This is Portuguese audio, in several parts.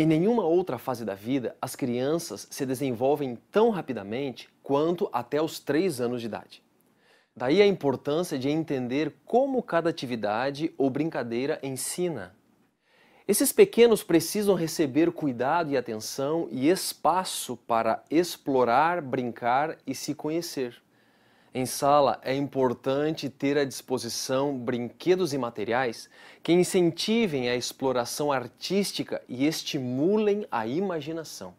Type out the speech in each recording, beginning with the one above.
Em nenhuma outra fase da vida, as crianças se desenvolvem tão rapidamente quanto até os 3 anos de idade. Daí a importância de entender como cada atividade ou brincadeira ensina. Esses pequenos precisam receber cuidado e atenção e espaço para explorar, brincar e se conhecer. Em sala, é importante ter à disposição brinquedos e materiais que incentivem a exploração artística e estimulem a imaginação.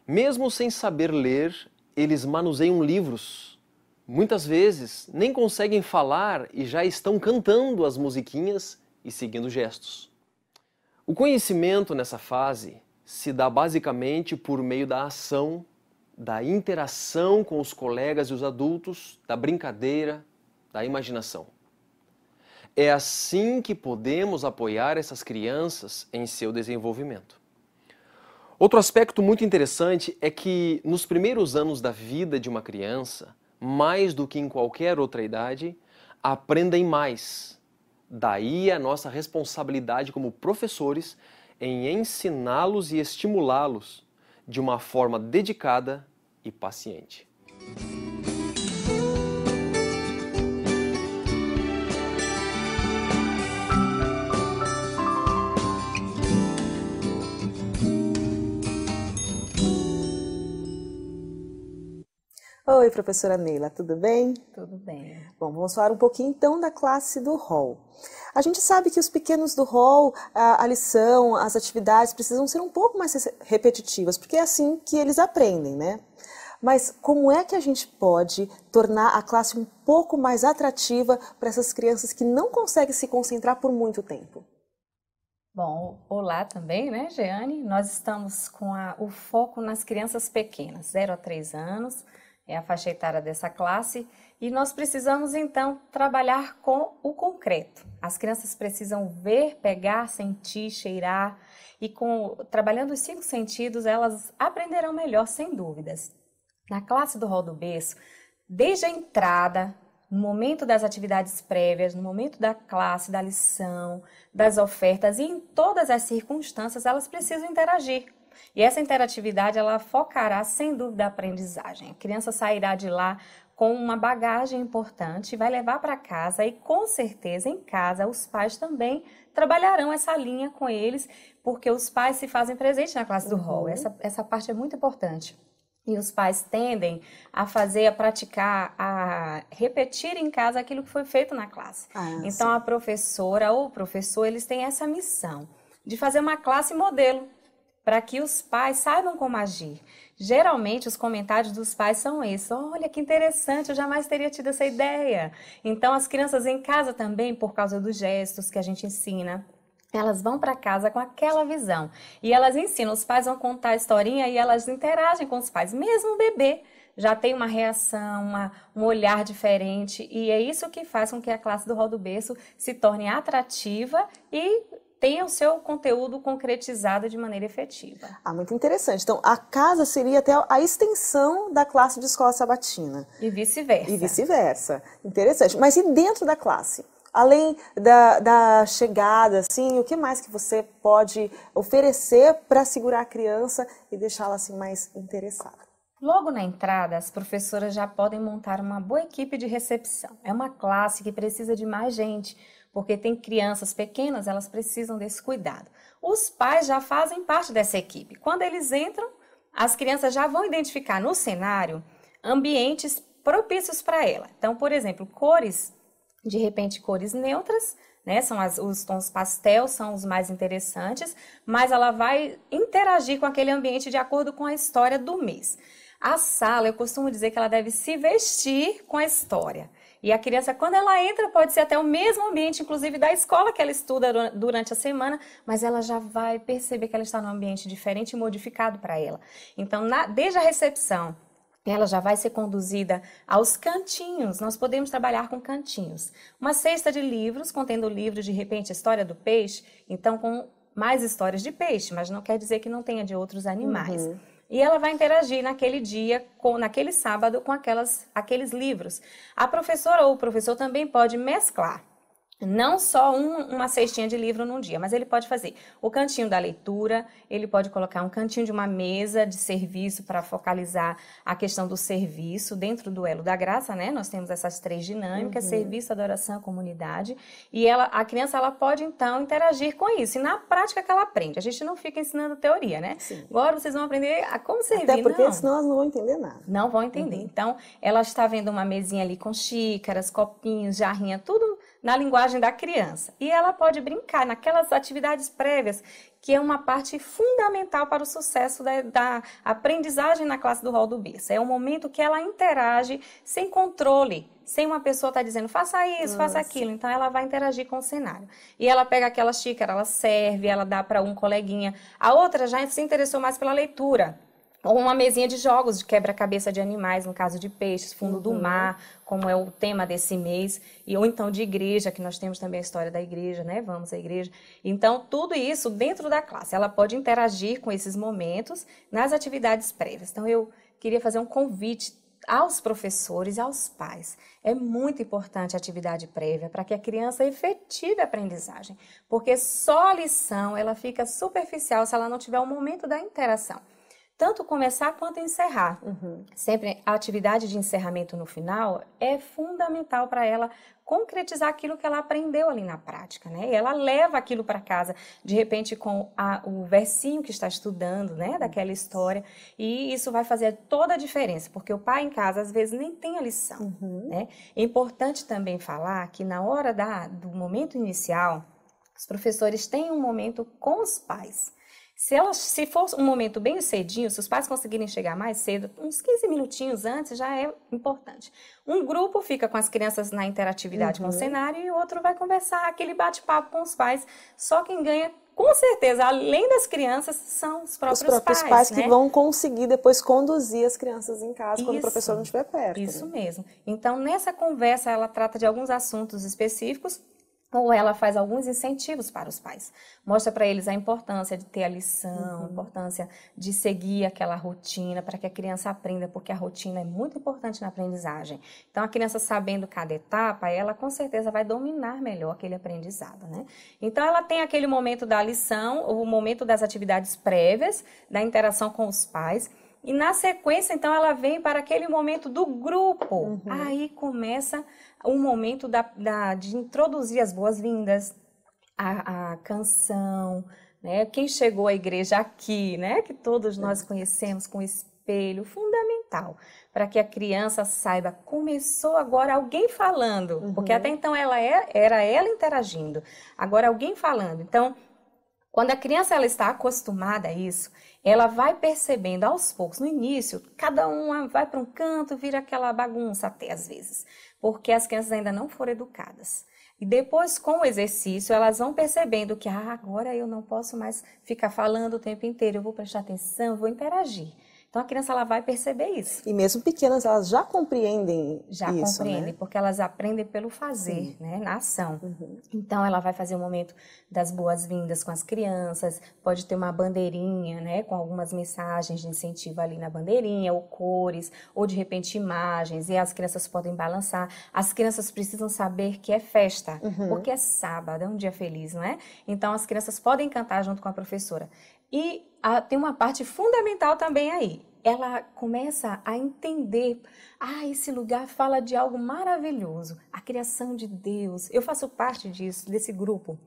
Mesmo sem saber ler, eles manuseiam livros. Muitas vezes nem conseguem falar e já estão cantando as musiquinhas e seguindo gestos. O conhecimento nessa fase se dá basicamente por meio da ação, da interação com os colegas e os adultos, da brincadeira, da imaginação. É assim que podemos apoiar essas crianças em seu desenvolvimento. Outro aspecto muito interessante é que nos primeiros anos da vida de uma criança, mais do que em qualquer outra idade, aprendem mais. Daí a nossa responsabilidade como professores em ensiná-los e estimulá-los de uma forma dedicada e paciente. Oi, professora Neila, tudo bem? Tudo bem. Bom, vamos falar um pouquinho então da classe do hall. A gente sabe que os pequenos do hall, a lição, as atividades precisam ser um pouco mais repetitivas, porque é assim que eles aprendem, né? Mas como é que a gente pode tornar a classe um pouco mais atrativa para essas crianças que não conseguem se concentrar por muito tempo? Bom, olá também, né, Jeane? Nós estamos com o foco nas crianças pequenas, 0 a 3 anos, é a faixa etária dessa classe, e nós precisamos então trabalhar com o concreto. As crianças precisam ver, pegar, sentir, cheirar, e trabalhando os 5 sentidos, elas aprenderão melhor, sem dúvidas. Na classe do hall do berço, desde a entrada, no momento das atividades prévias, no momento da classe, da lição, das ofertas e em todas as circunstâncias, elas precisam interagir. E essa interatividade, ela focará, sem dúvida, a aprendizagem. A criança sairá de lá com uma bagagem importante, vai levar para casa e, com certeza, em casa, os pais também trabalharão essa linha com eles, porque os pais se fazem presente na classe do hall. Essa parte é muito importante. E os pais tendem a praticar, a repetir em casa aquilo que foi feito na classe. Então, a professora ou o professor, eles têm essa missão de fazer uma classe modelo, para que os pais saibam como agir. Geralmente, os comentários dos pais são esses: olha que interessante, eu jamais teria tido essa ideia. Então, as crianças em casa também, por causa dos gestos que a gente ensina, elas vão para casa com aquela visão. E elas ensinam, os pais vão contar a historinha e elas interagem com os pais. Mesmo o bebê já tem uma reação, um olhar diferente. E é isso que faz com que a classe do hall do berço se torne atrativa e tenha o seu conteúdo concretizado de maneira efetiva. Muito interessante. Então, a casa seria até a extensão da classe de escola sabatina. E vice-versa. E vice-versa. Interessante. Mas e dentro da classe? Além da chegada, assim, o que mais que você pode oferecer para segurar a criança e deixá-la assim mais interessada? Logo na entrada, as professoras já podem montar uma boa equipe de recepção. É uma classe que precisa de mais gente, porque tem crianças pequenas, elas precisam desse cuidado. Os pais já fazem parte dessa equipe. Quando eles entram, as crianças já vão identificar no cenário ambientes propícios para ela. Então, por exemplo, cores, de repente cores neutras, né? Os tons pastel são os mais interessantes, mas ela vai interagir com aquele ambiente de acordo com a história do mês. A sala, eu costumo dizer que ela deve se vestir com a história. E a criança, quando ela entra, pode ser até o mesmo ambiente, inclusive da escola que ela estuda durante a semana, mas ela já vai perceber que ela está num ambiente diferente e modificado para ela. Então, desde a recepção, ela já vai ser conduzida aos cantinhos. Nós podemos trabalhar com cantinhos. Uma cesta de livros, contendo livros, de repente, a história do peixe, então com mais histórias de peixe, mas não quer dizer que não tenha de outros animais. E ela vai interagir naquele dia, naquele sábado, com aqueles livros. A professora ou o professor também pode mesclar Não só uma cestinha de livro num dia, mas ele pode fazer o cantinho da leitura, ele pode colocar um cantinho de uma mesa de serviço para focalizar a questão do serviço dentro do Elo da Graça, né? Nós temos essas 3 dinâmicas, serviço, adoração, comunidade, e a criança ela pode então interagir com isso, e na prática que ela aprende. A gente não fica ensinando teoria, né? Sim. Agora vocês vão aprender a como servir. Até porque não. senão elas não vão entender nada. Não vão entender. Então, ela está vendo uma mesinha ali com xícaras, copinhos, jarrinha, tudo na linguagem da criança. E ela pode brincar naquelas atividades prévias, que é uma parte fundamental para o sucesso da aprendizagem na classe do rol do berço. É o momento que ela interage sem controle, sem uma pessoa estar dizendo, faça isso, faça aquilo. Então, ela vai interagir com o cenário. E ela pega aquela xícara, ela serve, ela dá para um coleguinha. A outra já se interessou mais pela leitura. Ou uma mesinha de jogos de quebra-cabeça de animais, no caso de peixes, fundo do mar, como é o tema desse mês, ou então de igreja, que nós temos também a história da igreja, né? Vamos à igreja. Então, tudo isso dentro da classe. Ela pode interagir com esses momentos nas atividades prévias. Então, eu queria fazer um convite aos professores e aos pais. É muito importante a atividade prévia para que a criança efetive a aprendizagem, porque só a lição ela fica superficial se ela não tiver o momento da interação. Tanto começar quanto encerrar. Sempre a atividade de encerramento no final é fundamental para ela concretizar aquilo que ela aprendeu ali na prática, né? E ela leva aquilo para casa, de repente com o versinho que está estudando, né? Daquela história, e isso vai fazer toda a diferença, porque o pai em casa às vezes nem tem a lição, né? É importante também falar que na hora do momento inicial, os professores têm um momento com os pais. Se for um momento bem cedinho, se os pais conseguirem chegar mais cedo, uns 15 minutinhos antes, já é importante. Um grupo fica com as crianças na interatividade com o cenário e o outro vai conversar, aquele bate-papo com os pais. Só quem ganha, com certeza, além das crianças, são os próprios pais né? que vão conseguir depois conduzir as crianças em casa quando o professor não estiver perto. Isso né? mesmo. Então, nessa conversa, ela trata de alguns assuntos específicos, ou ela faz alguns incentivos para os pais. Mostra para eles a importância de ter a lição, a importância de seguir aquela rotina para que a criança aprenda, porque a rotina é muito importante na aprendizagem. Então, a criança sabendo cada etapa, ela com certeza vai dominar melhor aquele aprendizado, né? Então, ela tem aquele momento da lição, o momento das atividades prévias, da interação com os pais. E na sequência, então, ela vem para aquele momento do grupo. Aí começa o momento de introduzir as boas-vindas, a canção, né? Quem chegou à igreja aqui, né? Que todos nós conhecemos com espelho, fundamental, para que a criança saiba, começou agora alguém falando, porque até então era ela interagindo, agora alguém falando. Então, quando a criança ela está acostumada a isso, ela vai percebendo aos poucos, no início, cada uma vai para um canto, vira aquela bagunça até às vezes, porque as crianças ainda não foram educadas. E depois, com o exercício, elas vão percebendo que agora eu não posso mais ficar falando o tempo inteiro, eu vou prestar atenção, eu vou interagir. Então, a criança ela vai perceber isso. E mesmo pequenas, elas já compreendem já isso, compreendem, né? porque elas aprendem pelo fazer, né? Na ação. Então, ela vai fazer o momento das boas-vindas com as crianças, pode ter uma bandeirinha, né? Com algumas mensagens de incentivo ali na bandeirinha, ou cores, ou de repente imagens, e as crianças podem balançar. As crianças precisam saber que é festa, porque é sábado, é um dia feliz, não é? Então, as crianças podem cantar junto com a professora. E tem uma parte fundamental também aí. Ela começa a entender, esse lugar fala de algo maravilhoso, a criação de Deus. Eu faço parte desse grupo.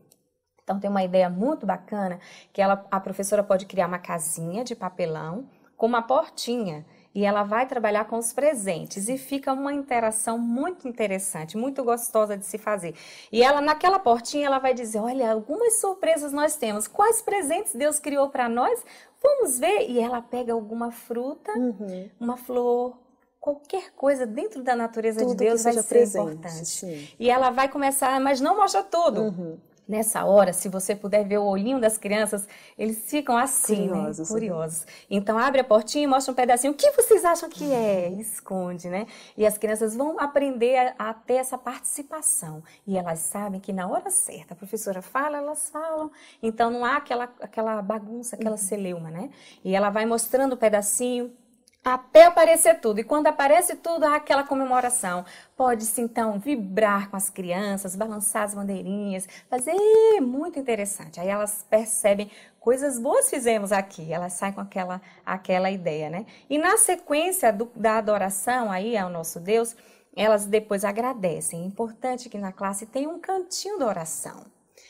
Então tem uma ideia muito bacana, que a professora pode criar uma casinha de papelão com uma portinha. E ela vai trabalhar com os presentes e fica uma interação muito interessante, muito gostosa de se fazer. E ela, naquela portinha, ela vai dizer, olha, algumas surpresas nós temos. Quais presentes Deus criou para nós? Vamos ver. E ela pega alguma fruta, uma flor, qualquer coisa dentro da natureza de Deus vai ser importante. Sim. E ela vai começar, mas não mostra tudo. Nessa hora, se você puder ver o olhinho das crianças, eles ficam assim, curiosos. Então, abre a portinha e mostra um pedacinho. O que vocês acham que é? Esconde, né? E as crianças vão aprender a ter essa participação. E elas sabem que na hora certa, a professora fala, elas falam. Então, não há aquela bagunça, aquela celeuma, né? E ela vai mostrando o pedacinho. até aparecer tudo. E quando aparece tudo, há aquela comemoração. Pode-se, então, vibrar com as crianças, balançar as bandeirinhas, fazer muito interessante. Aí elas percebem, coisas boas fizemos aqui. Elas saem com aquela ideia, né? E na sequência da adoração aí ao nosso Deus, elas depois agradecem. É importante que na classe tenha um cantinho da oração.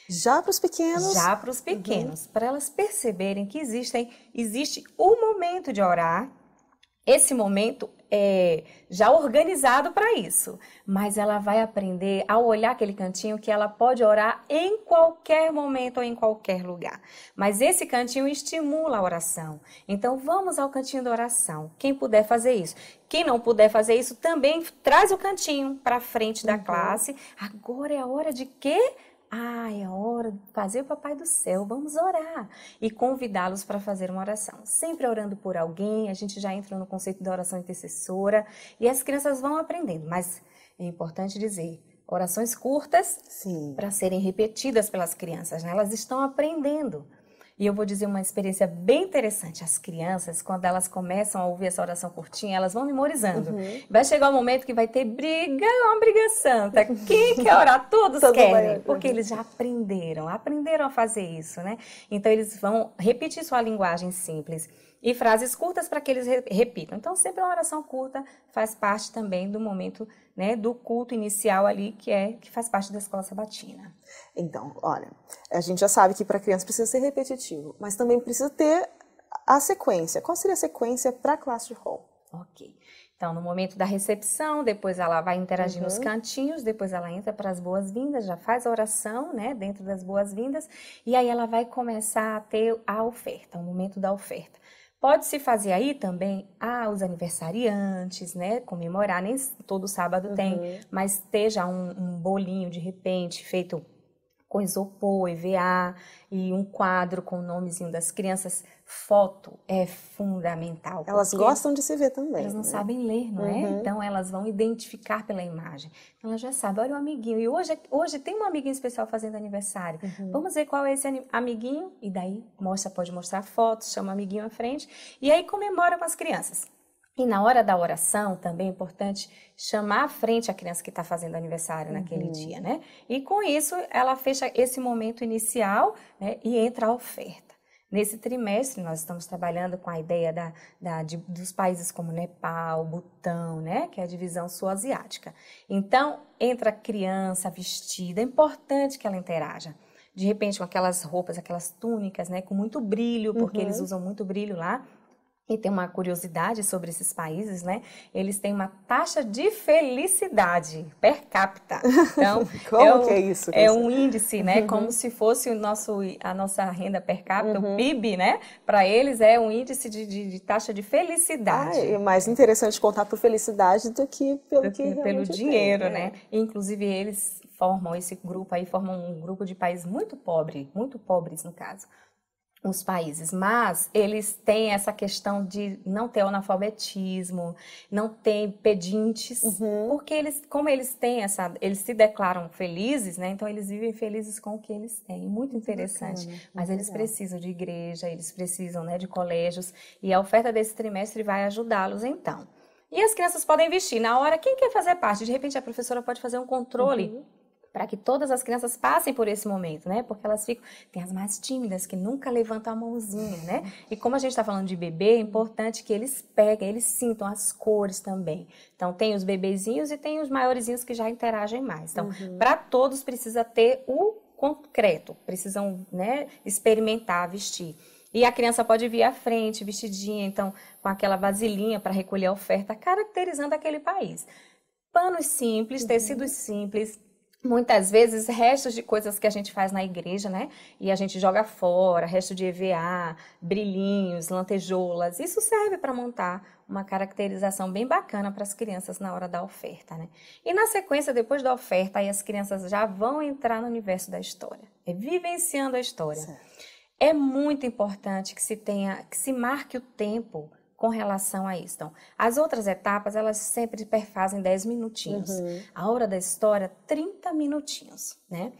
Já para os pequenos? Já para os pequenos, para elas perceberem que existe um momento de orar. Esse momento é já organizado para isso, mas ela vai aprender ao olhar aquele cantinho que ela pode orar em qualquer momento ou em qualquer lugar. Mas esse cantinho estimula a oração. Então vamos ao cantinho da oração. Quem puder fazer isso. Quem não puder fazer isso também traz o cantinho para frente da classe. Agora é a hora de quê? É hora de fazer o Papai do Céu, vamos orar e convidá-los para fazer uma oração. Sempre orando por alguém, a gente já entra no conceito da oração intercessora e as crianças vão aprendendo, mas é importante dizer, orações curtas para serem repetidas pelas crianças, né? Elas estão aprendendo. E eu vou dizer uma experiência bem interessante. As crianças, quando elas começam a ouvir essa oração curtinha, elas vão memorizando. Vai chegar um momento que vai ter briga, uma briga santa. Quem quer orar? Todos querem. Porque eles já aprenderam a fazer isso, né? Então, eles vão repetir sua linguagem simples. E frases curtas para que eles repitam. Então, sempre uma oração curta faz parte também do momento, né, do culto inicial ali, que faz parte da escola sabatina. Então, olha, a gente já sabe que para criança precisa ser repetitivo, mas também precisa ter a sequência. Qual seria a sequência para a classe de hall? Ok. Então, no momento da recepção, depois ela vai interagir nos cantinhos, depois ela entra para as boas-vindas, já faz a oração, né, dentro das boas-vindas, e aí ela vai começar a ter a oferta, o momento da oferta. Pode-se fazer aí também os aniversariantes, né? Comemorar, nem todo sábado tem, mas ter já um bolinho de repente feito com isopor, EVA e um quadro com o nomezinho das crianças. Foto é fundamental. Elas gostam de se ver também. Elas não sabem ler, não é? Então elas vão identificar pela imagem. Então elas já sabem, olha o amiguinho. E hoje tem um amiguinho especial fazendo aniversário. Vamos ver qual é esse amiguinho. E daí pode mostrar fotos, chama o amiguinho à frente. E aí comemora com as crianças. E na hora da oração, também é importante chamar à frente a criança que está fazendo aniversário naquele dia, né? E com isso, ela fecha esse momento inicial, né, e entra a oferta. Nesse trimestre, nós estamos trabalhando com a ideia dos países como Nepal, Butão, né, que é a divisão sul-asiática. Então, entra a criança vestida, é importante que ela interaja. De repente, com aquelas roupas, aquelas túnicas, né, com muito brilho, porque eles usam muito brilho lá. E tem uma curiosidade sobre esses países, né? Eles têm uma taxa de felicidade per capita. Então, como que é isso? É um índice, né? Como se fosse a nossa renda per capita, o PIB, né? Para eles é um índice de taxa de felicidade. É mais interessante contar por felicidade do que pelo dinheiro, tem, né? Inclusive, eles formam esse grupo aí, formam um grupo de países muito pobres no caso. Os países, mas eles têm essa questão de não ter analfabetismo, não ter pedintes, porque como eles têm eles se declaram felizes, né? Então eles vivem felizes com o que eles têm. Muito interessante. Bacana, mas eles precisam de igreja, eles precisam, né, de colégios, e a oferta desse trimestre vai ajudá-los então. E as crianças podem vestir na hora, quem quer fazer parte? De repente a professora pode fazer um controle para que todas as crianças passem por esse momento, né? Porque elas tem as mais tímidas, que nunca levantam a mãozinha, né? E como a gente está falando de bebê, é importante que eles peguem, eles sintam as cores também. Então, tem os bebezinhos e tem os maiorzinhos que já interagem mais. Então, para todos precisa ter o concreto, precisam, né, experimentar, vestir. E a criança pode vir à frente, vestidinha, então, com aquela vasilhinha para recolher a oferta, caracterizando aquele país. Panos simples, tecidos simples. Muitas vezes, restos de coisas que a gente faz na igreja, né? E a gente joga fora, resto de EVA, brilhinhos, lantejoulas. Isso serve para montar uma caracterização bem bacana para as crianças na hora da oferta, né? E na sequência, depois da oferta, aí as crianças já vão entrar no universo da história. É vivenciando a história. Certo. É muito importante que se marque o tempo com relação a isso. Então, as outras etapas, elas sempre perfazem 10 minutinhos. A hora da história, 30 minutinhos, né?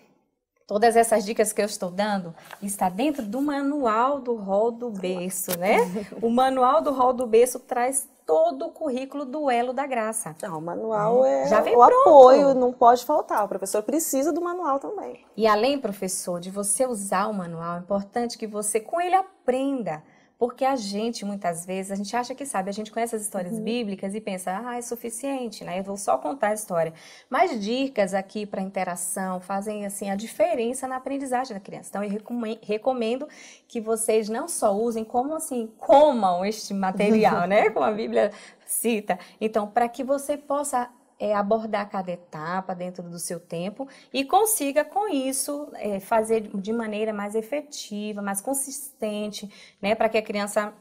Todas essas dicas que eu estou dando está dentro do manual do Hall do Berço, né? O manual do Hall do Berço traz todo o currículo do Elo da Graça. Não, o manual é Já vem o pronto. apoio, não pode faltar. O professor precisa do manual também. E além, professor, de você usar o manual, é importante que você com ele aprenda. Porque a gente, muitas vezes, a gente acha que sabe, a gente conhece as histórias bíblicas e pensa, é suficiente, né? Eu vou só contar a história. Mas dicas aqui para interação fazem, assim, a diferença na aprendizagem da criança. Então, eu recomendo que vocês não só usem, como, assim, comam este material, né? Como a Bíblia cita. Então, para que você possa abordar cada etapa dentro do seu tempo e consiga, com isso, fazer de maneira mais efetiva, mais consistente, né, para que a criança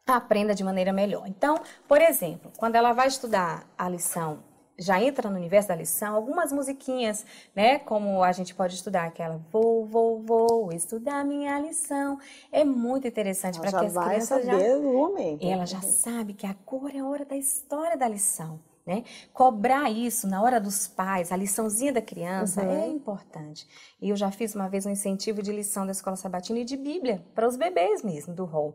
aprenda de maneira melhor. Então, por exemplo, quando ela vai estudar a lição, já entra no universo da lição, algumas musiquinhas, né, como a gente pode estudar aquela vou estudar minha lição, é muito interessante para que as crianças no momento. Ela já sabe que agora é a hora da história da lição. Né? Cobrar isso na hora dos pais, a liçãozinha da criança, é importante. E eu já fiz uma vez um incentivo de lição da Escola Sabatina e de Bíblia, para os bebês mesmo, do hall.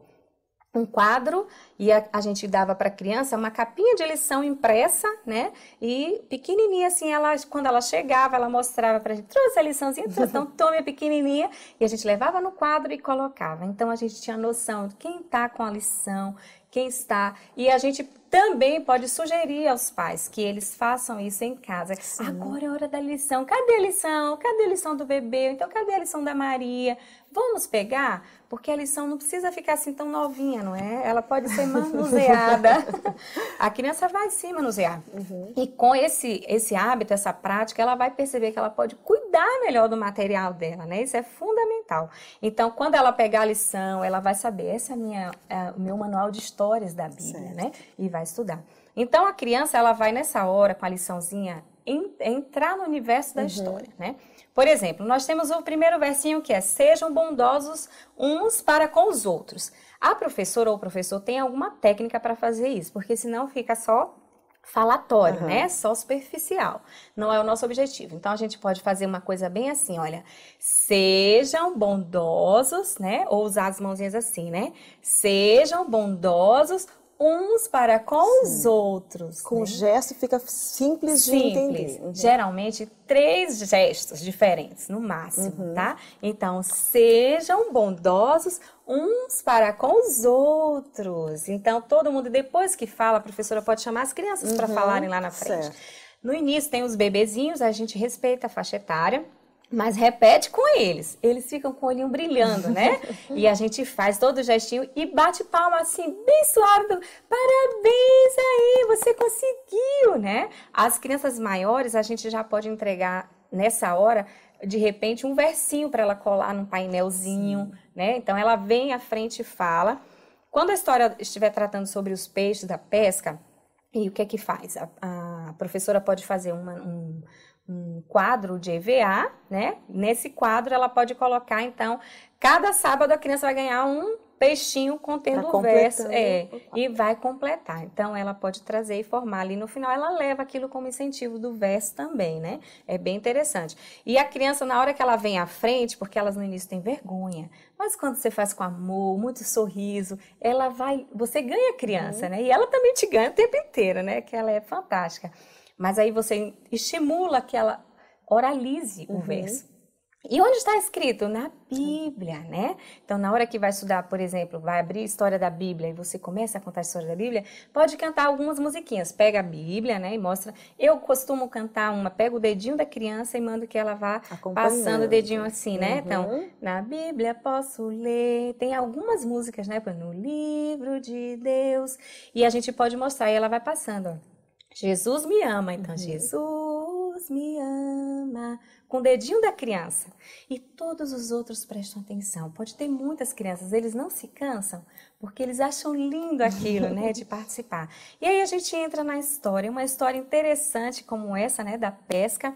Um quadro, e a gente dava para a criança uma capinha de lição impressa, né? E pequenininha, assim, quando ela chegava, ela mostrava para a gente, trouxe a liçãozinha, então tome a pequenininha, e a gente levava no quadro e colocava. Então, a gente tinha noção de quem está com a lição, quem está, e a gente também pode sugerir aos pais que eles façam isso em casa. Sim. Agora é hora da lição. Cadê a lição? Cadê a lição do bebê? Então, cadê a lição da Maria? Vamos pegar? Porque a lição não precisa ficar assim tão novinha, não é? Ela pode ser manuseada. A criança vai sim manusear. E com esse hábito, essa prática, ela vai perceber que ela pode cuidar melhor do material dela, né? Isso é fundamental. Então, quando ela pegar a lição, ela vai saber, esse é o meu manual de histórias da Bíblia, né? E vai estudar. Então, a criança, ela vai nessa hora, com a liçãozinha, entrar no universo da história, né? Por exemplo, nós temos o primeiro versinho que é: sejam bondosos uns para com os outros. A professora ou o professor tem alguma técnica para fazer isso, porque senão fica só falatório, né? Só superficial. Não é o nosso objetivo. Então, a gente pode fazer uma coisa bem assim, olha, sejam bondosos, né? Ou usar as mãozinhas assim, né? Sejam bondosos uns para com os outros. Com o gesto fica simples de entender. Geralmente, 3 gestos diferentes, no máximo, tá? Então, sejam bondosos uns para com os outros. Então, todo mundo, depois que fala, a professora pode chamar as crianças para falarem lá na frente. Certo. No início, tem os bebezinhos, a gente respeita a faixa etária, mas repete com eles. Eles ficam com o olhinho brilhando, né? E a gente faz todo o gestinho e bate palma assim, bem suave. Parabéns aí, você conseguiu, né? As crianças maiores, a gente já pode entregar nessa hora, de repente, um versinho para ela colar num painelzinho, né? Então, ela vem à frente e fala. Quando a história estiver tratando sobre os peixes da pesca, e o que é que faz? A professora pode fazer um quadro de EVA, né? Nesse quadro ela pode colocar, então, cada sábado a criança vai ganhar um peixinho contendo o verso, e vai completar. Então, ela pode trazer e formar ali no final, ela leva aquilo como incentivo do verso também, né? É bem interessante. E a criança, na hora que ela vem à frente, porque elas no início têm vergonha, mas quando você faz com amor, muito sorriso, você ganha a criança, né? E ela também te ganha o tempo inteiro, né? Que ela é fantástica. Mas aí você estimula que ela oralize o verso. E onde está escrito? Na Bíblia, né? Então, na hora que vai estudar, por exemplo, vai abrir a história da Bíblia e você começa a contar a história da Bíblia, pode cantar algumas musiquinhas. Pega a Bíblia, né, e mostra. Eu costumo cantar pego o dedinho da criança e mando que ela vá passando o dedinho assim, né? Então, na Bíblia posso ler. Tem algumas músicas, né? No livro de Deus. E a gente pode mostrar e ela vai passando, ó. Jesus me ama, então Jesus me ama, com o dedinho da criança. E todos os outros prestam atenção. Pode ter muitas crianças, eles não se cansam, porque eles acham lindo aquilo, né, de participar. E aí a gente entra na história, uma história interessante como essa, né, da pesca.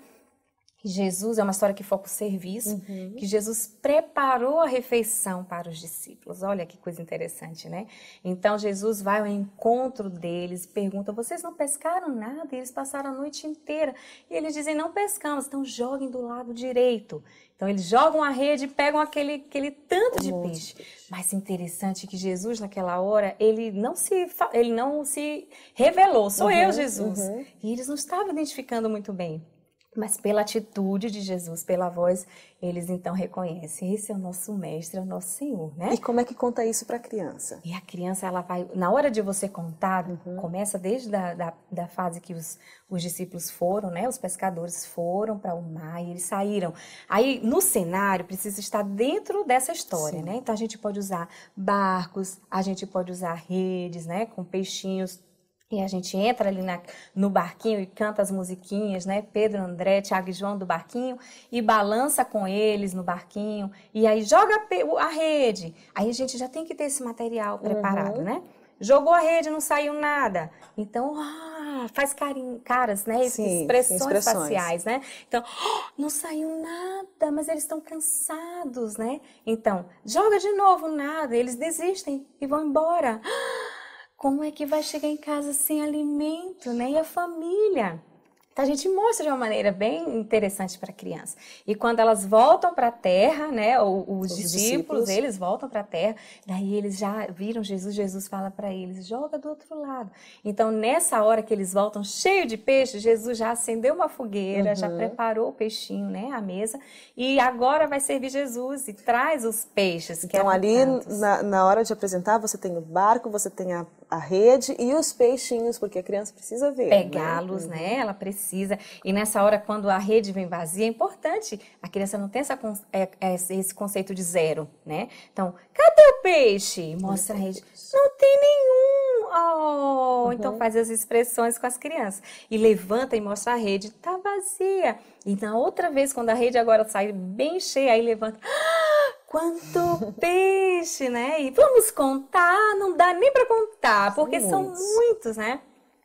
Jesus, é uma história que foca o serviço, que Jesus preparou a refeição para os discípulos. Olha que coisa interessante, né? Então, Jesus vai ao encontro deles, pergunta, vocês não pescaram nada? E eles passaram a noite inteira. E eles dizem, não pescamos, então joguem do lado direito. Então eles jogam a rede e pegam aquele tanto de Um monte peixe. de peixe. Mas interessante que Jesus, naquela hora, ele não se revelou, sou eu, Jesus. E eles não estavam identificando muito bem. Mas pela atitude de Jesus, pela voz, eles então reconhecem, esse é o nosso mestre, é o nosso Senhor, né? E como é que conta isso para a criança? E a criança, ela vai, na hora de você contar, começa desde da fase que os discípulos foram, né? Os pescadores foram para o mar e eles saíram. Aí, no cenário, precisa estar dentro dessa história, né? Então, a gente pode usar barcos, a gente pode usar redes, né? Com peixinhos. E a gente entra ali no barquinho e canta as musiquinhas, né? Pedro, André, Tiago e João do barquinho e balança com eles no barquinho. E aí joga a rede. Aí a gente já tem que ter esse material preparado, né? Jogou a rede, não saiu nada. Então, faz caras, né? Sim, Expressões faciais, né? Então, não saiu nada, mas eles estão cansados, né? Então, joga de novo, nada. Eles desistem e vão embora. Como é que vai chegar em casa sem alimento, né? E a família? Então, a gente mostra de uma maneira bem interessante para a criança. E quando elas voltam para a terra, né? Os discípulos, eles voltam para a terra, daí eles já viram Jesus, Jesus fala para eles, joga do outro lado. Então, nessa hora que eles voltam cheio de peixe, Jesus já acendeu uma fogueira, já preparou o peixinho, né? A mesa, e agora vai servir Jesus e traz os peixes. Então, ali, na hora de apresentar, você tem o barco, você tem a rede e os peixinhos, porque a criança precisa ver. Pegá-los, né? Ela precisa. E nessa hora, quando a rede vem vazia, é importante. A criança não tem esse conceito de zero, né? Então, cadê o peixe? Mostra a rede. Não tem nenhum. Oh, então faz as expressões com as crianças. E levanta e mostra a rede. Tá vazia. E na outra vez, quando a rede agora sai bem cheia, aí levanta. Quanto peixe, né? E vamos contar, não dá nem para contar, porque são muitos, né?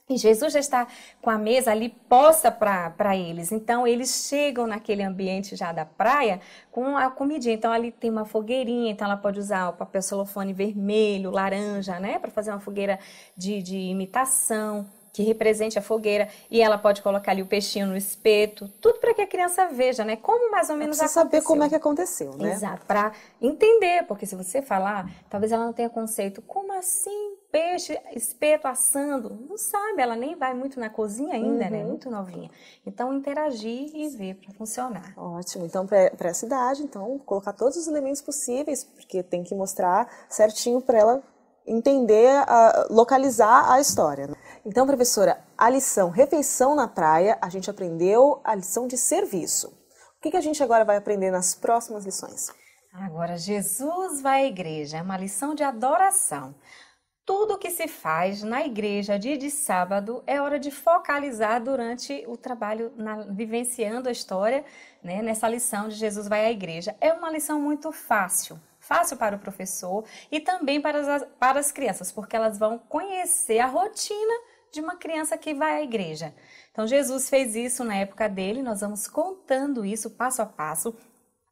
E Jesus já está com a mesa ali posta para eles. Então, eles chegam naquele ambiente já da praia com a comidinha. Então, ali tem uma fogueirinha, então ela pode usar o papel celofane vermelho, laranja, né? Para fazer uma fogueira de imitação, que represente a fogueira, e ela pode colocar ali o peixinho no espeto, tudo para que a criança veja, né, como mais ou menos aconteceu. Saber como é que aconteceu, né? Exato, para entender, porque se você falar, talvez ela não tenha conceito, como assim peixe, espeto assando? Não sabe, ela nem vai muito na cozinha ainda, né, muito novinha. Então, interagir e ver para funcionar. Ótimo, então para essa idade, então, colocar todos os elementos possíveis, porque tem que mostrar certinho para ela entender, localizar a história. Então, professora, a lição refeição na praia, a gente aprendeu a lição de serviço. O que a gente agora vai aprender nas próximas lições? Agora, Jesus vai à igreja, é uma lição de adoração. Tudo que se faz na igreja dia de sábado é hora de focalizar durante o trabalho, vivenciando a história, né, nessa lição de Jesus vai à igreja. É uma lição muito fácil para o professor e também para as crianças, porque elas vão conhecer a rotina de uma criança que vai à igreja. Então, Jesus fez isso na época dele, nós vamos contando isso passo a passo.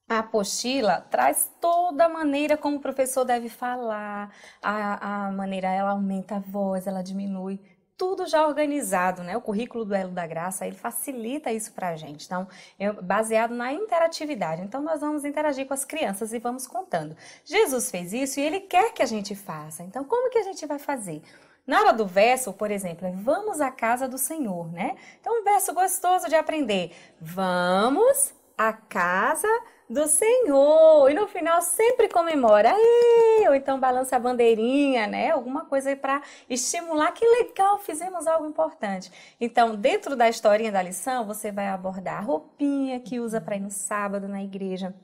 A apostila traz toda a maneira como o professor deve falar, a maneira, ela aumenta a voz, ela diminui, tudo já organizado, né? O currículo do Elo da Graça, ele facilita isso para a gente. Então, é baseado na interatividade. Então, nós vamos interagir com as crianças e vamos contando. Jesus fez isso e ele quer que a gente faça. Então, como que a gente vai fazer? Na hora do verso, por exemplo, é vamos à casa do Senhor, né? Então, um verso gostoso de aprender. Vamos à casa do Senhor. E no final sempre comemora. Ou então balança a bandeirinha, né? Alguma coisa aí para estimular. Que legal, fizemos algo importante. Então, dentro da historinha da lição, você vai abordar a roupinha que usa para ir no sábado na igreja.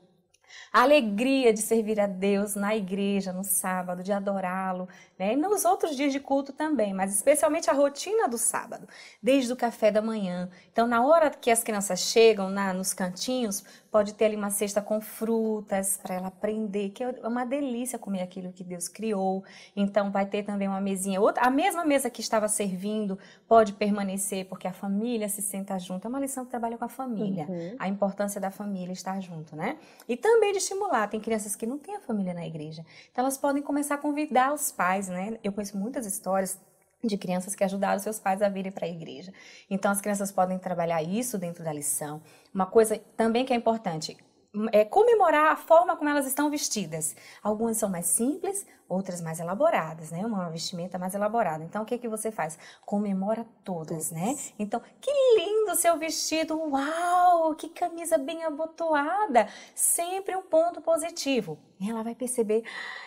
A alegria de servir a Deus na igreja, no sábado, de adorá-lo, né? E nos outros dias de culto também, mas especialmente a rotina do sábado, desde o café da manhã. Então, na hora que as crianças chegam nos cantinhos, pode ter ali uma cesta com frutas para ela aprender, que é uma delícia comer aquilo que Deus criou. Então, vai ter também uma mesinha. A mesma mesa que estava servindo pode permanecer, porque a família se senta junto. É uma lição que trabalha com a família. A importância da família estar junto, né? E também de estimular. Tem crianças que não têm a família na igreja. Então, elas podem começar a convidar os pais, né? Eu conheço muitas histórias de crianças que ajudaram seus pais a virem para a igreja. Então, as crianças podem trabalhar isso dentro da lição. Uma coisa também que é importante, comemorar a forma como elas estão vestidas. Algumas são mais simples, outras mais elaboradas, né? Uma vestimenta mais elaborada. Então, o que que você faz? Comemora todas, né? Então, que lindo seu vestido! Uau! Que camisa bem abotoada! Sempre um ponto positivo. E ela vai perceber.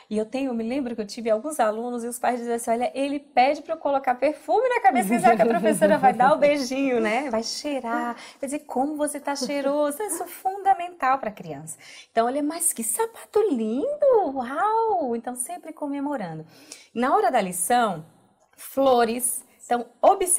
E eu me lembro que eu tive alguns alunos e os pais diziam assim, olha, ele pede para eu colocar perfume na cabeça, que a professora vai dar o beijinho, né? Vai cheirar, vai dizer como você tá cheiroso. Isso é fundamental para a criança. Então, olha, mas que sapato lindo! Uau! Então, sempre comemorando. Na hora da lição, flores. Então,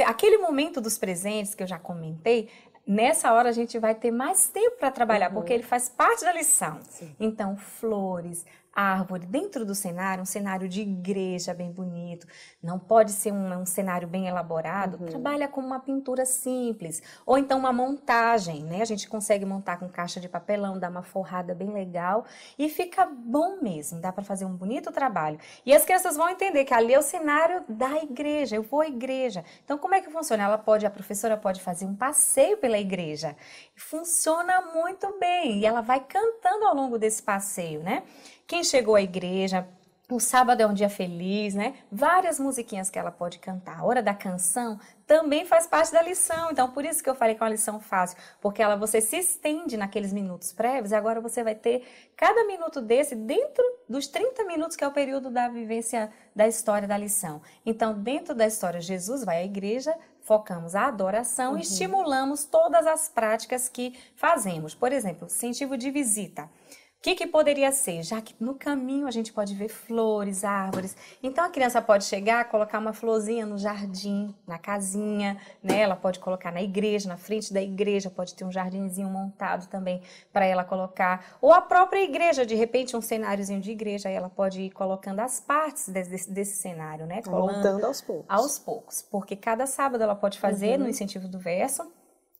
aquele momento dos presentes que eu já comentei, nessa hora a gente vai ter mais tempo para trabalhar, porque ele faz parte da lição. Sim. Então, flores, árvore, dentro do cenário, um cenário de igreja bem bonito, não pode ser um cenário bem elaborado, trabalha com uma pintura simples, ou então uma montagem, né? A gente consegue montar com caixa de papelão, dar uma forrada bem legal e fica bom mesmo, dá para fazer um bonito trabalho. E as crianças vão entender que ali é o cenário da igreja, eu vou à igreja. Então, como é que funciona? A professora pode fazer um passeio pela igreja. Funciona muito bem e ela vai cantando ao longo desse passeio, né? Quem chegou à igreja, o sábado é um dia feliz, né? Várias musiquinhas que ela pode cantar. A hora da canção também faz parte da lição. Então, por isso que eu falei que é uma lição fácil. Porque você se estende naqueles minutos prévios e agora você vai ter cada minuto desse dentro dos 30 minutos que é o período da vivência da história da lição. Então, dentro da história, Jesus vai à igreja, focamos a adoração e estimulamos todas as práticas que fazemos. Por exemplo, incentivo de visita. O que poderia ser? Já que no caminho a gente pode ver flores, árvores. Então a criança pode chegar, colocar uma florzinha no jardim, na casinha, né? Ela pode colocar na igreja, na frente da igreja, pode ter um jardinzinho montado também para ela colocar. Ou a própria igreja, de repente um cenáriozinho de igreja, aí ela pode ir colocando as partes desse cenário, né? Montando aos poucos. Aos poucos, porque cada sábado ela pode fazer no incentivo do verso.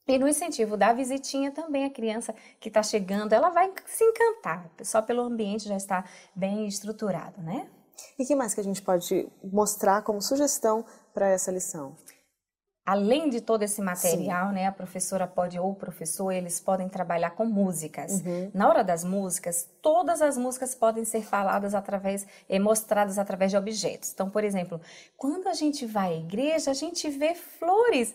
E no incentivo da visitinha também, a criança que está chegando, ela vai se encantar, só pelo ambiente já está bem estruturado, né? E o que mais que a gente pode mostrar como sugestão para essa lição? Além de todo esse material, né, a professora ou o professor, eles podem trabalhar com músicas. Na hora das músicas, todas as músicas podem ser faladas mostradas através de objetos. Então, por exemplo, quando a gente vai à igreja, a gente vê flores.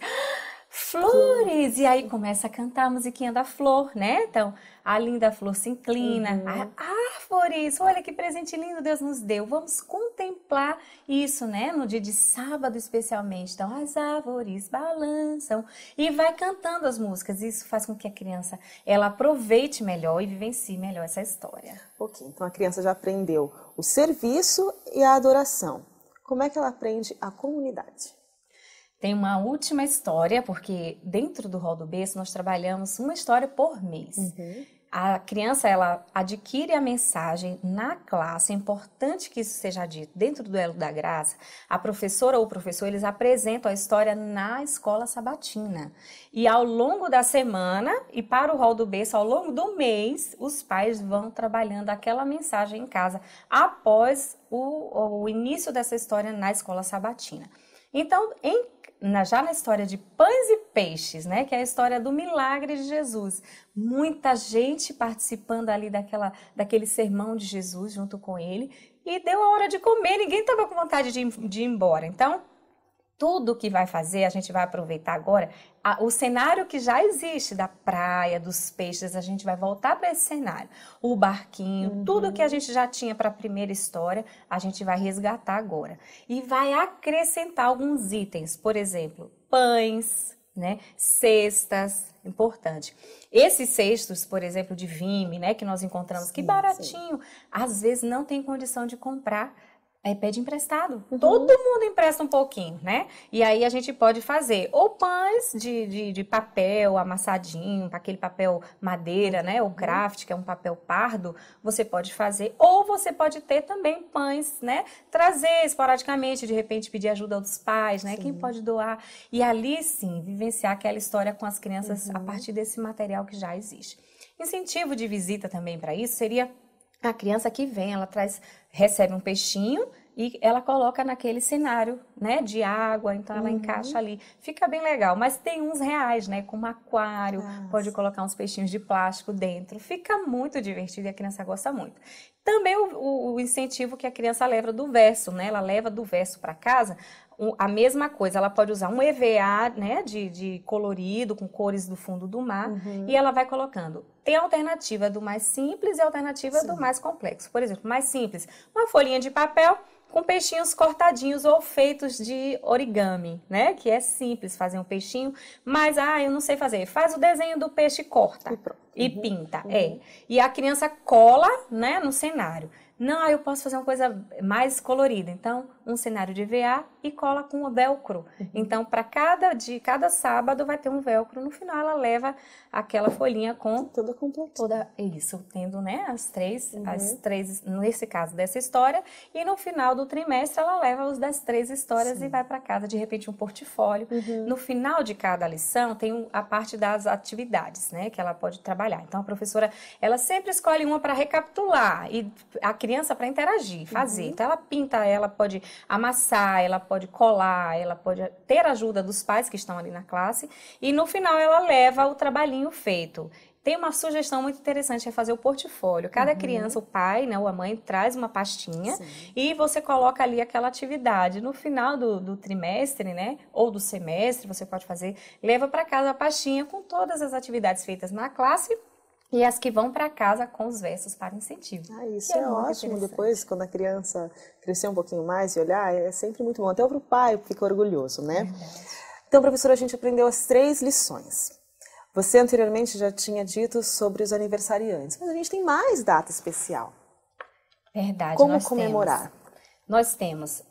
Flores! E aí começa a cantar a musiquinha da flor, né? Então, a linda flor se inclina. Árvores! Olha que presente lindo Deus nos deu. Vamos contemplar isso, né? No dia de sábado, especialmente. Então, as árvores balançam e vai cantando as músicas. Isso faz com que a criança, ela aproveite melhor e vivencie melhor essa história. Ok, então a criança já aprendeu o serviço e a adoração. Como é que ela aprende a comunidade? Tem uma última história, porque dentro do Rol do Berço nós trabalhamos uma história por mês. A criança, ela adquire a mensagem na classe, é importante que isso seja dito. Dentro do Elo da Graça, a professora ou o professor, eles apresentam a história na escola sabatina. E ao longo da semana, e para o Rol do Berço, ao longo do mês, os pais vão trabalhando aquela mensagem em casa, após o início dessa história na escola sabatina. Então, já na história de pães e peixes, né, que é a história do milagre de Jesus, muita gente participando ali daquele sermão de Jesus junto com ele, e deu a hora de comer, ninguém estava com vontade de ir embora. Então, tudo que vai fazer, a gente vai aproveitar agora, o cenário que já existe da praia, dos peixes, a gente vai voltar para esse cenário. O barquinho, tudo que a gente já tinha para a primeira história, a gente vai resgatar agora. E vai acrescentar alguns itens, por exemplo, pães, né, cestas, importante. Esses cestos, por exemplo, de Vime, né, que nós encontramos, que baratinho, às vezes não tem condição de comprar, pede emprestado. Todo mundo empresta um pouquinho, né? E aí a gente pode fazer ou pães de papel amassadinho, aquele papel madeira, né? O craft, que é um papel pardo, você pode fazer. Ou você pode ter também pães, né? Trazer esporadicamente, de repente pedir ajuda dos pais, né? Quem pode doar. E ali, sim, vivenciar aquela história com as crianças a partir desse material que já existe. Incentivo de visita também para isso seria a criança que vem, ela recebe um peixinho e ela coloca naquele cenário, né, de água, então ela encaixa ali. Fica bem legal, mas tem uns reais, né, como aquário, pode colocar uns peixinhos de plástico dentro. Fica muito divertido e a criança gosta muito. Também o incentivo que a criança leva do verso, né, ela leva do verso para casa, a mesma coisa, ela pode usar um EVA, né, de colorido, com cores do fundo do mar, e ela vai colocando. Tem a alternativa do mais simples e a alternativa do mais complexo. Por exemplo, mais simples, uma folhinha de papel com peixinhos cortadinhos ou feitos de origami, né? Que é simples fazer um peixinho, mas, eu não sei fazer. Faz o desenho do peixe e corta e pinta, E a criança cola, né, no cenário. Não, eu posso fazer uma coisa mais colorida. Então, um cenário de EVA e cola com o velcro. Então, para cada sábado vai ter um velcro. No final, ela leva aquela folhinha com toda completa. Isso, tendo, né, as três, nesse caso, dessa história. E no final do trimestre, ela leva os das 3 histórias e vai para casa, de repente, um portfólio. No final de cada lição, tem a parte das atividades, né, que ela pode trabalhar. Então, a professora, ela sempre escolhe uma para recapitular e a criança para interagir, fazer. Então, ela pinta, ela pode amassar, ela pode colar, ela pode ter ajuda dos pais que estão ali na classe. E no final, ela leva o trabalhinho feito. Tem uma sugestão muito interessante, é fazer o portfólio. Cada criança, o pai, né, ou a mãe, traz uma pastinha e você coloca ali aquela atividade. No final do trimestre, né, ou do semestre, você pode fazer, leva para casa a pastinha com todas as atividades feitas na classe e as que vão para casa com os versos para incentivo. Isso é ótimo. Depois, quando a criança crescer um pouquinho mais e olhar, é sempre muito bom. Até o pai fica orgulhoso, né? Então, professora, a gente aprendeu as 3 lições. Você anteriormente já tinha dito sobre os aniversariantes, mas a gente tem mais data especial. Verdade. Como comemorar? Nós temos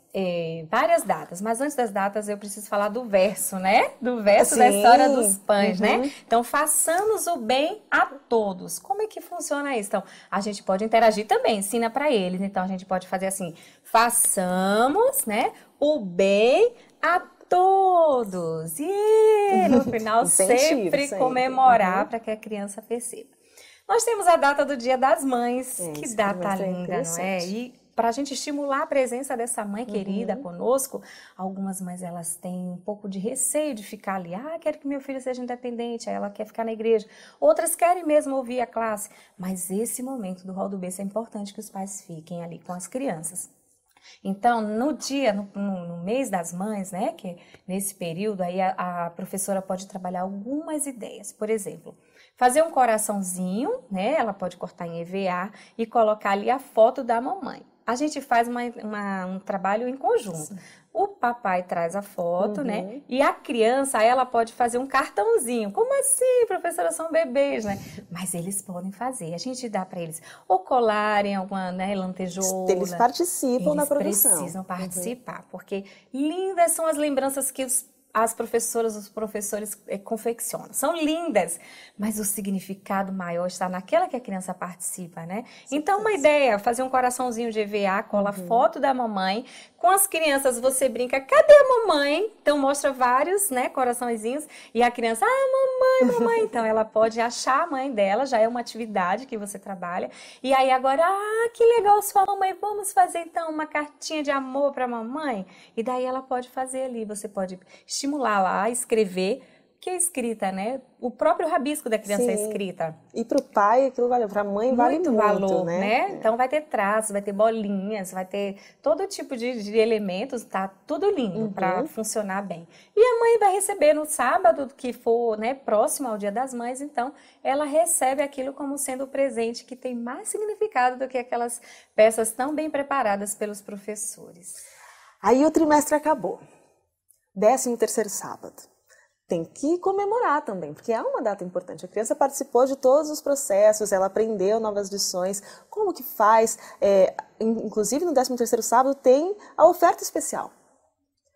várias datas, mas antes das datas eu preciso falar do verso, né? Do verso da história dos pães, né? Então, façamos o bem a todos. Como é que funciona isso? Então, a gente pode interagir também, ensina para eles. Então, a gente pode fazer assim, façamos, né, o bem a todos. E no final sempre comemorar para que a criança perceba. Nós temos a data do Dia das Mães, que data linda, não é? E para a gente estimular a presença dessa mãe querida conosco, algumas mães elas têm um pouco de receio de ficar ali. Quero que meu filho seja independente, aí ela quer ficar na igreja. Outras querem mesmo ouvir a classe. Mas esse momento do Hall do Berço é importante que os pais fiquem ali com as crianças. Então, no mês das mães, né, que nesse período, aí a professora pode trabalhar algumas ideias. Por exemplo, fazer um coraçãozinho, né, ela pode cortar em EVA e colocar ali a foto da mamãe. A gente faz um trabalho em conjunto. O papai traz a foto, né? E a criança, ela pode fazer um cartãozinho. Como assim, professora, são bebês, né? Mas eles podem fazer. A gente dá para eles ou colarem alguma, né, lantejoula. Eles participam da produção. Eles precisam participar, porque lindas são as lembranças que as professoras, os professores confeccionam. São lindas, mas o significado maior está naquela que a criança participa, né? Então, uma ideia, fazer um coraçãozinho de EVA, cola foto da mamãe. Com as crianças, você brinca, cadê a mamãe? Então, mostra vários, né, coraçõezinhos. E a criança, mamãe, mamãe. Então, ela pode achar a mãe dela, já é uma atividade que você trabalha. E aí, agora, que legal sua mamãe, vamos fazer, então, uma cartinha de amor para a mamãe? E daí, ela pode fazer ali, você pode estimular lá a escrever, que é escrita, né? O próprio rabisco da criança é escrita. E para o pai, aquilo vale, para a mãe vale muito, valor, né? Então vai ter traços, vai ter bolinhas, vai ter todo tipo de elementos, tá tudo lindo para funcionar bem. E a mãe vai receber no sábado, que for, né, próximo ao Dia das Mães, então ela recebe aquilo como sendo o presente que tem mais significado do que aquelas peças tão bem preparadas pelos professores. Aí o trimestre acabou. 13º sábado. Tem que comemorar também, porque é uma data importante. A criança participou de todos os processos, ela aprendeu novas lições. Como que faz? Inclusive, no 13º sábado tem a oferta especial.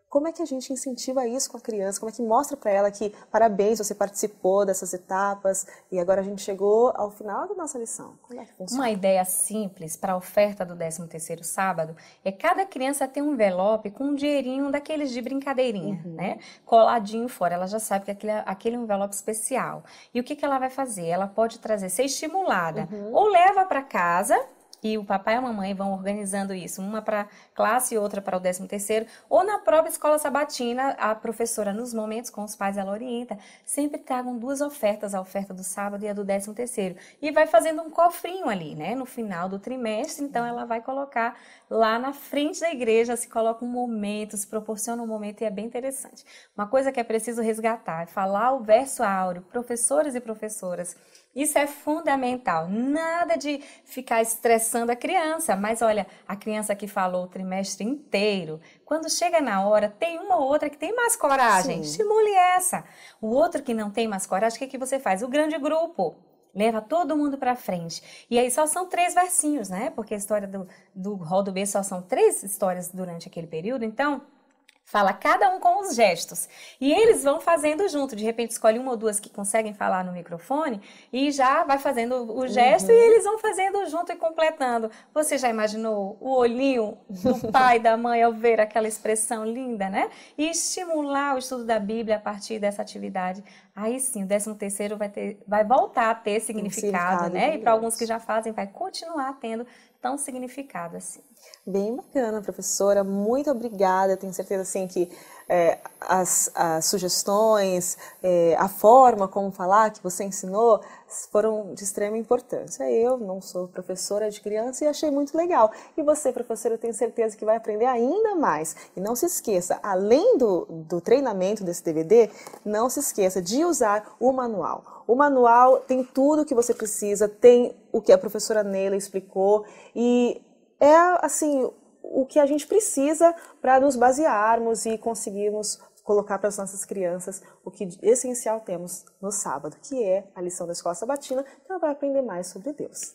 Como é que a gente incentiva isso com a criança? Como é que mostra para ela que parabéns, você participou dessas etapas e agora a gente chegou ao final da nossa lição? Como é que funciona? Uma ideia simples para a oferta do 13º sábado é cada criança ter um envelope com um dinheirinho daqueles de brincadeirinha, né? Coladinho fora. Ela já sabe que aquele é um envelope especial. E o que ela vai fazer? Ela pode trazer, ser estimulada. Ou leva para casa e o papai e a mamãe vão organizando isso, uma para classe e outra para o 13º, ou na própria escola sabatina, a professora, nos momentos com os pais, ela orienta, sempre tragam 2 ofertas, a oferta do sábado e a do 13º, e vai fazendo um cofrinho ali, né, no final do trimestre, então ela vai colocar lá na frente da igreja, se coloca um momento, se proporciona um momento, e é bem interessante. Uma coisa que é preciso resgatar, é falar o verso áureo, professores e professoras, isso é fundamental, nada de ficar estressando a criança, mas olha, a criança que falou o trimestre inteiro, quando chega na hora, tem uma ou outra que tem mais coragem, estimule essa. O outro que não tem mais coragem, o que você faz? O grande grupo. Leva todo mundo para frente. E aí só são 3 versinhos, né? Porque a história do rol do B só são 3 histórias durante aquele período, então fala cada um com os gestos. E eles vão fazendo junto. De repente escolhe 1 ou 2 que conseguem falar no microfone e já vai fazendo o gesto e eles vão fazendo junto e completando. Você já imaginou o olhinho do pai e da mãe ao ver aquela expressão linda, né? E estimular o estudo da Bíblia a partir dessa atividade. Aí sim, o 13º vai voltar a ter significado, né? E para alguns que já fazem, vai continuar tendo tão significado assim. Bem bacana, professora. Muito obrigada. Tenho certeza assim, que as sugestões, a forma como falar que você ensinou foram de extrema importância. Eu não sou professora de criança e achei muito legal. E você, professora, eu tenho certeza que vai aprender ainda mais. E não se esqueça, além do treinamento desse DVD, não se esqueça de usar o manual. O manual tem tudo o que você precisa, tem o que a professora Neila explicou e é assim o que a gente precisa para nos basearmos e conseguirmos colocar para as nossas crianças o que de essencial temos no sábado, que é a lição da Escola Sabatina, que ela vai aprender mais sobre Deus.